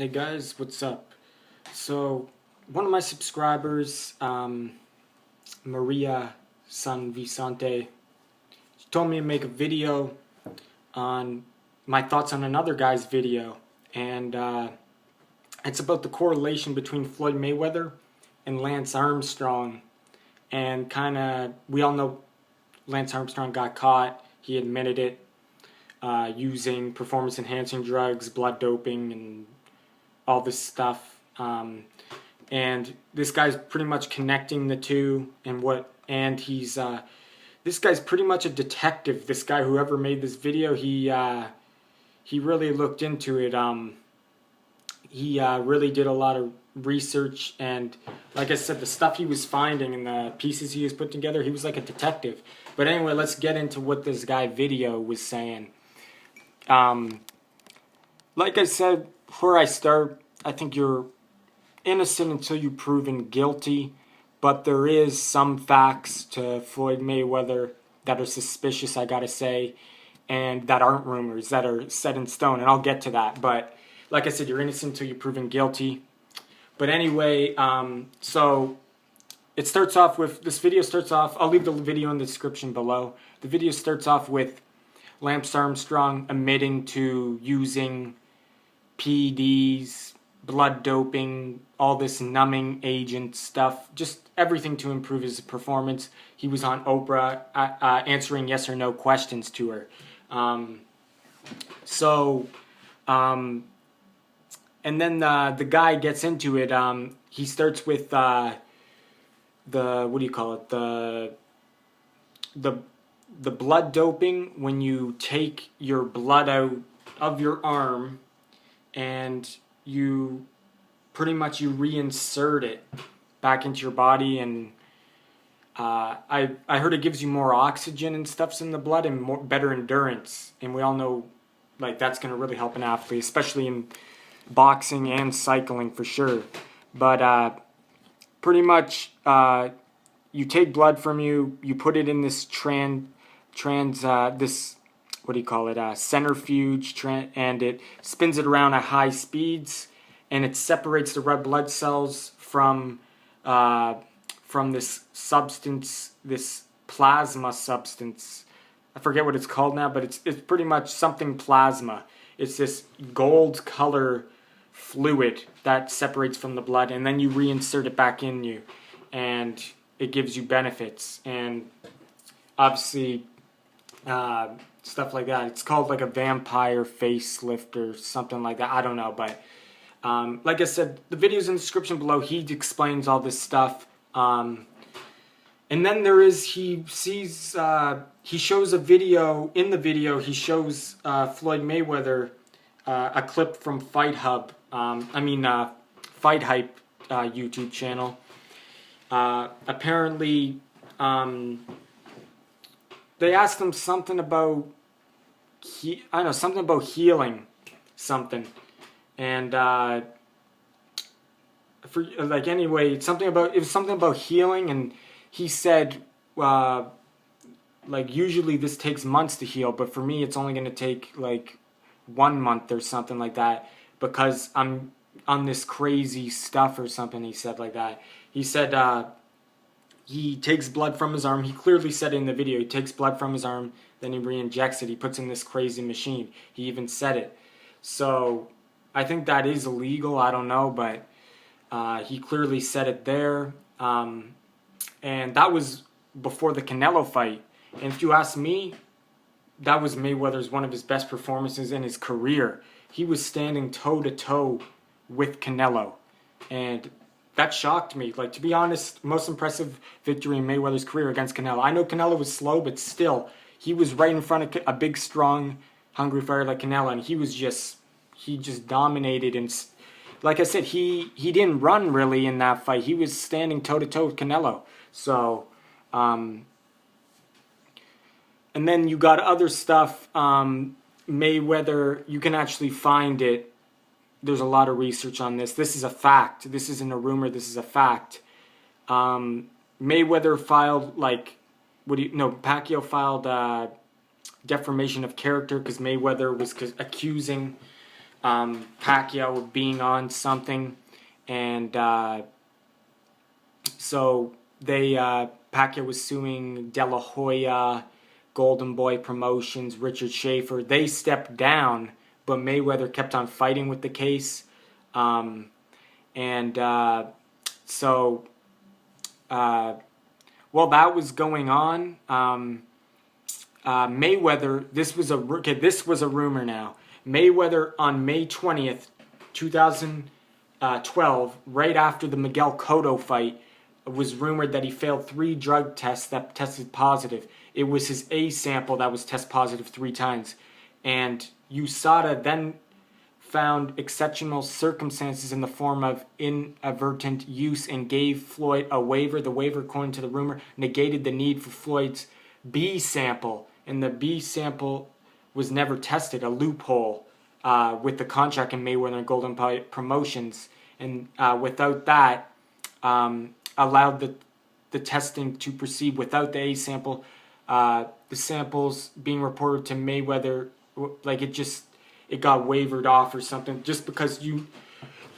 Hey guys, what's up? So, one of my subscribers, Maria San Vicente, told me to make a video on my thoughts on another guy's video, and it's about the correlation between Floyd Mayweather and Lance Armstrong, and we all know Lance Armstrong got caught. He admitted it, using performance-enhancing drugs, blood doping, and all this stuff, and this guy's pretty much connecting the two, and he's this guy's pretty much a detective. This guy, whoever made this video, he really looked into it. He really did a lot of research, and like I said, the stuff he was finding and the pieces he was putting together, he was like a detective. But anyway, let's get into what this guy video was saying. Like I said, before I start, I think you're innocent until you're proven guilty, but there is some facts to Floyd Mayweather that are suspicious, I gotta say, and that aren't rumors, that are set in stone, and I'll get to that. But like I said, you're innocent until you're proven guilty. But anyway, so it starts off with, this video starts off, I'll leave the video in the description below. The video starts off with Lance Armstrong admitting to using PEDS, blood doping, all this numbing agent stuff, just everything to improve his performance. He was on Oprah answering yes or no questions to her. And then the guy gets into it. He starts with what do you call it? The blood doping, when you take your blood out of your arm and you pretty much reinsert it back into your body, and I heard it gives you more oxygen and stuffs in the blood and better endurance, and we all know like that's going to really help an athlete, especially in boxing and cycling for sure. But pretty much you take blood from you put it in this this, what do you call it, centrifuge, and it spins it around at high speeds, and it separates the red blood cells from this substance, this plasma substance. I forget what it's called now, but it's pretty much something plasma. It's this gold color fluid that separates from the blood, and then you reinsert it back in you, and it gives you benefits, and obviously stuff like that. It's called like a vampire facelift or something like that. I don't know, but like I said, the video's in the description below. He explains all this stuff. And then he shows a video. In the video, he shows Floyd Mayweather a clip from Fight Hype YouTube channel. Apparently, they asked him something about something about healing something, and it was something about healing, and he said usually this takes months to heal, but for me it's only going to take like 1 month or something like that, because I'm on this crazy stuff or something. He said like that. He said he takes blood from his arm. He clearly said in the video, he takes blood from his arm, then he re-injects it. He puts in this crazy machine. He even said it. So I think that is illegal. I don't know, but he clearly said it there. And that was before the Canelo fight. And if you ask me, that was Mayweather's one of his best performances in his career. He was standing toe-to-toe with Canelo. And that shocked me. Like, to be honest, most impressive victory in Mayweather's career against Canelo. I know Canelo was slow, but still, he was right in front of a big, strong, hungry fighter like Canelo, and he just dominated. And like I said, he didn't run really in that fight. He was standing toe-to-toe with Canelo. So, and then you got other stuff. Mayweather, you can actually find it. There's a lot of research on this. This is a fact. This isn't a rumor. This is a fact. Mayweather filed Pacquiao filed defamation of character because Mayweather was accusing Pacquiao being on something, and so Pacquiao was suing De La Hoya, Golden Boy Promotions, Richard Schaefer. They stepped down, but Mayweather kept on fighting with the case. While that was going on, Mayweather, this was a rumor now. Mayweather on May 20th, 2012, right after the Miguel Cotto fight, was rumored that he failed 3 drug tests that tested positive. It was his A sample that was test positive 3 times. And USADA then found exceptional circumstances in the form of inadvertent use and gave Floyd a waiver. The waiver, according to the rumor, negated the need for Floyd's B sample. And the B sample was never tested, a loophole with the contract in Mayweather and Golden Boy Promotions. And without that, allowed the testing to proceed without the A sample. The samples being reported to Mayweather, like it got wavered off or something, just because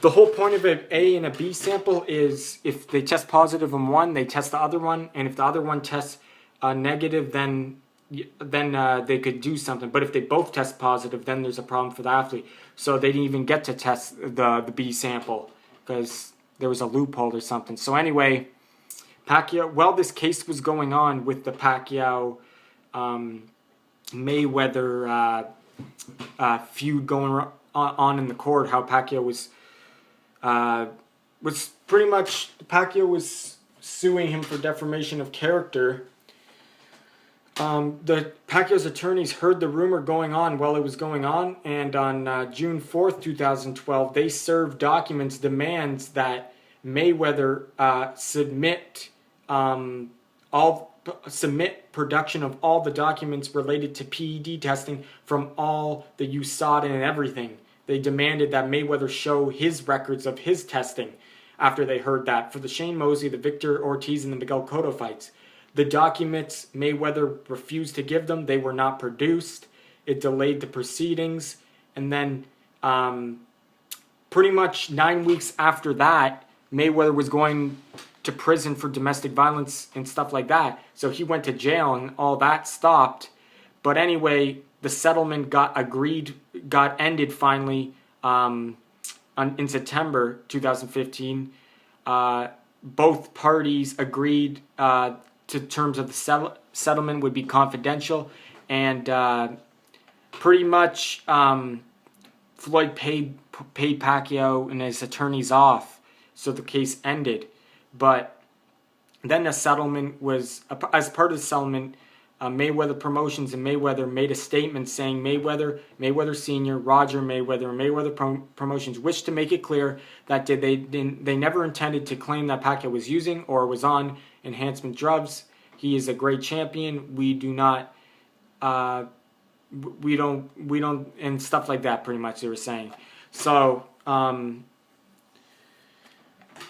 the whole point of an A and a B sample is if they test positive on one, they test the other one, and if the other one tests negative, then they could do something. But if they both test positive, then there's a problem for the athlete. So they didn't even get to test the B sample because there was a loophole or something. So anyway, Pacquiao, while this case was going on with the Pacquiao Mayweather feud going on in the court, how Pacquiao was pretty much, Pacquiao was suing him for defamation of character. The Pacquiao's attorneys heard the rumor going on while it was going on, and on June 4th, 2012, they served documents demands that Mayweather submit production of all the documents related to PED testing from all the USADA and everything. They demanded that Mayweather show his records of his testing after they heard that for the Shane Mosley, the Victor Ortiz, and the Miguel Cotto fights. The documents, Mayweather refused to give them. They were not produced. It delayed the proceedings. And then pretty much 9 weeks after that, Mayweather was going to prison for domestic violence and stuff like that. So he went to jail and all that stopped. But anyway, the settlement got ended finally in September 2015. Both parties agreed to terms of the settlement would be confidential, and pretty much Floyd paid Pacquiao and his attorneys off, so the case ended. But then the settlement was, as part of the settlement, Mayweather Promotions and Mayweather made a statement saying Mayweather Sr., Roger Mayweather, and Mayweather Promotions wish to make it clear that they never intended to claim that Pacquiao was using or was on enhancement drugs. He is a great champion. We don't, and stuff like that, pretty much they were saying. So,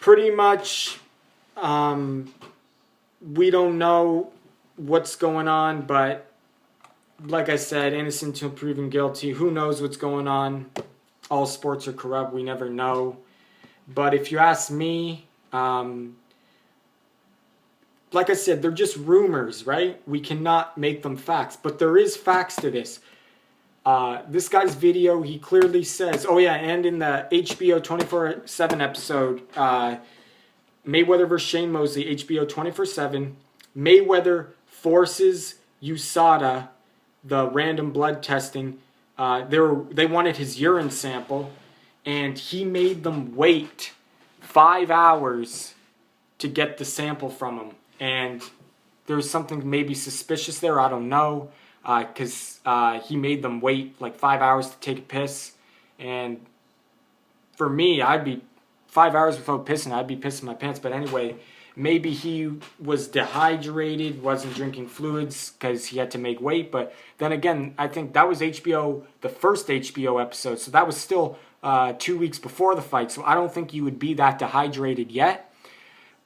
pretty much, we don't know what's going on, but like I said, innocent until proven guilty. Who knows what's going on? All sports are corrupt. We never know. But if you ask me, like I said, they're just rumors, right? We cannot make them facts, but there is facts to this. This guy's video, he clearly says, oh yeah, and in the HBO 24/7 episode, Mayweather vs. Shane Mosley, HBO 24/7, Mayweather forces USADA, the random blood testing. They wanted his urine sample, and he made them wait 5 hours to get the sample from him. And there was something maybe suspicious there, I don't know, because he made them wait like 5 hours to take a piss. And for me, I'd be 5 hours without pissing, I'd be pissing my pants. But anyway, maybe he was dehydrated, wasn't drinking fluids because he had to make weight. But then again, I think that was HBO, the first HBO episode. So that was still 2 weeks before the fight. So I don't think you would be that dehydrated yet.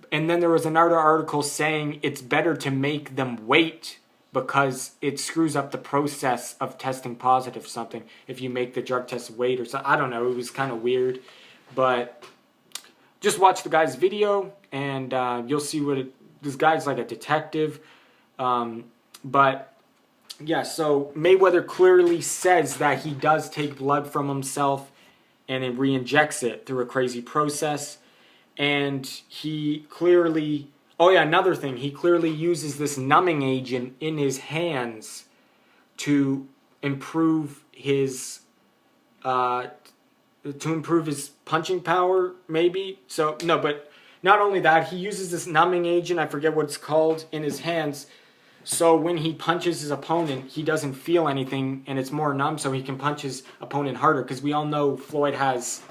And then there was another article saying it's better to make them wait because it screws up the process of testing positive for something if you make the drug test wait or something. I don't know. It was kind of weird. But just watch the guy's video and you'll see this guy's like a detective. But yeah, so Mayweather clearly says that he does take blood from himself and then re-injects it through a crazy process. And he clearly... Oh yeah, another thing. He clearly uses this numbing agent in his hands to improve his... to improve his punching power, maybe? So, no, but not only that, he uses this numbing agent, I forget what it's called, in his hands. So when he punches his opponent, he doesn't feel anything, and it's more numb, so he can punch his opponent harder. Because we all know Floyd has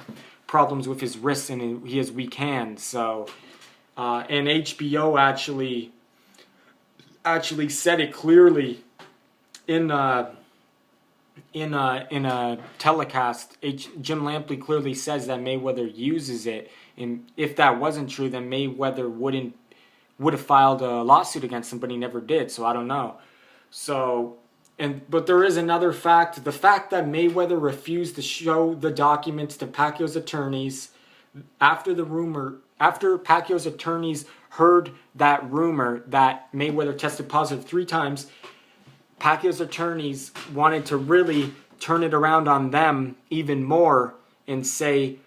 problems with his wrists, and he has weak hands. So, and HBO actually said it clearly in a telecast. Jim Lampley clearly says that Mayweather uses it, and if that wasn't true, then Mayweather would have filed a lawsuit against him, but he never did, so I don't know. So, but there is another fact. The fact that Mayweather refused to show the documents to Pacquiao's attorneys after Pacquiao's attorneys heard that rumor that Mayweather tested positive 3 times, Pacquiao's attorneys wanted to really turn it around on them even more and say,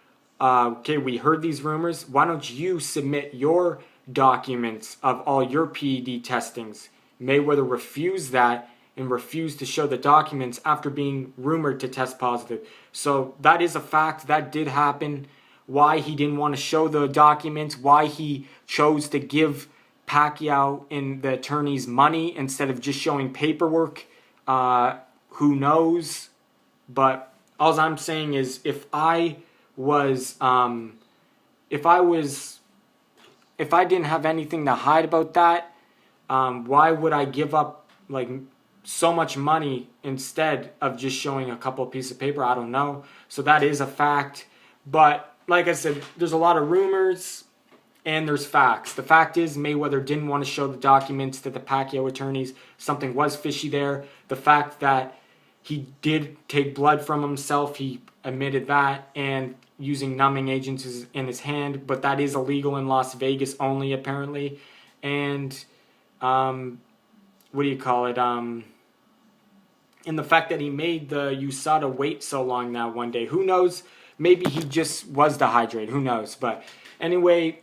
okay, we heard these rumors. Why don't you submit your documents of all your PED testings? Mayweather refused that and refused to show the documents after being rumored to test positive. So that is a fact. That did happen. Why he didn't want to show the documents, why he chose to give Pacquiao and the attorneys money instead of just showing paperwork, who knows? But all I'm saying is, if I didn't have anything to hide about that, why would I give up like so much money instead of just showing a couple of pieces of paper? I don't know. So that is a fact. But like I said, there's a lot of rumors and there's facts. The fact is Mayweather didn't want to show the documents to the Pacquiao attorneys. Something was fishy there. The fact that he did take blood from himself, he admitted that, and using numbing agents in his hand, but that is illegal in Las Vegas only, apparently. And what do you call it? And the fact that he made the USADA wait so long now one day. Who knows? Maybe he just was dehydrated. Who knows? But anyway,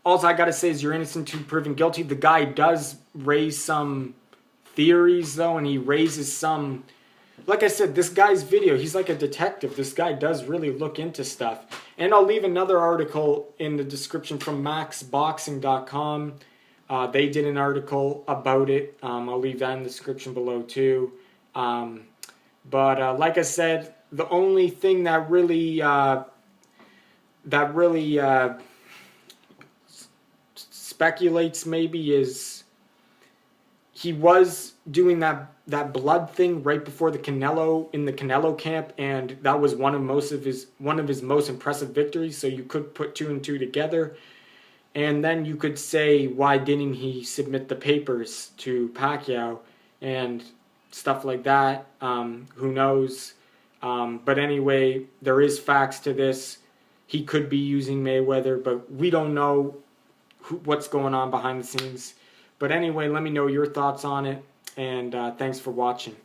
all I got to say is you're innocent until proven guilty. The guy does raise some theories, though, and he raises some... Like I said, this guy's video, he's like a detective. This guy does really look into stuff. And I'll leave another article in the description from maxboxing.com. They did an article about it. I'll leave that in the description below too. But like I said, the only thing that really speculates maybe is he was doing that blood thing right before the Canelo camp, and that was one of his most impressive victories. So you could put 2 and 2 together, and then you could say, why didn't he submit the papers to Pacquiao and stuff like that? Who knows? But anyway, there is facts to this. He could be using Mayweather, but we don't know what's going on behind the scenes. But anyway, let me know your thoughts on it, and thanks for watching.